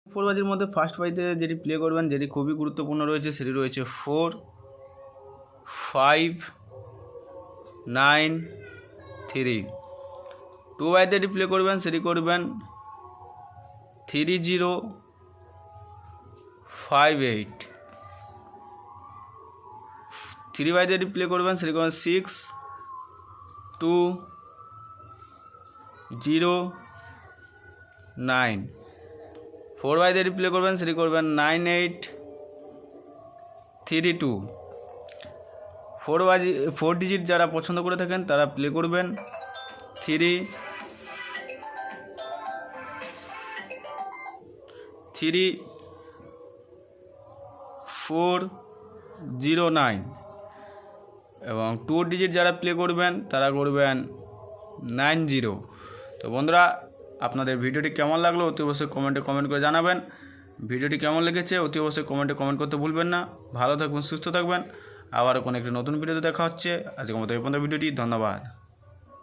ফোরবাজির মধ্যে ফার্স্ট বাইতে যেটি প্লে করবেন, যেটি খুবই গুরুত্বপূর্ণ রয়েছে, সেটি রয়েছে 4, 5, 9, 3। 2 বাইতে যেটি প্লে করবেন, সেটি করবেন 3, 0, 5, 8। 3 বাইতে যেটি প্লে করবেন, সেটি করবেন 6, 2, 0, 9। 4 বাইতে যেটি প্লে করবেন, সেটি করবেন 9, 8, 3, 2। 4 ডিজিট যারা পছন্দ করে থাকেন তারা প্লে করবেন 3, 4, 0, 9। এবং 2 ডিজিট যারা প্লে করবেন তারা করবেন 9, 0। তো বন্ধুরা, আপনাদের ভিডিওটি কেমন লাগলো অতি অবশ্যই কমেন্ট করে জানাবেন। ভিডিওটি কেমন লেগেছে অতি অবশ্যই কমেন্ট করতে ভুলবেন না। ভালো থাকবেন, সুস্থ থাকবেন। আবারও কোনো একটি নতুন ভিডিওতে দেখা হচ্ছে। আজকের মতো এই পর্যন্ত ভিডিওটি। ধন্যবাদ।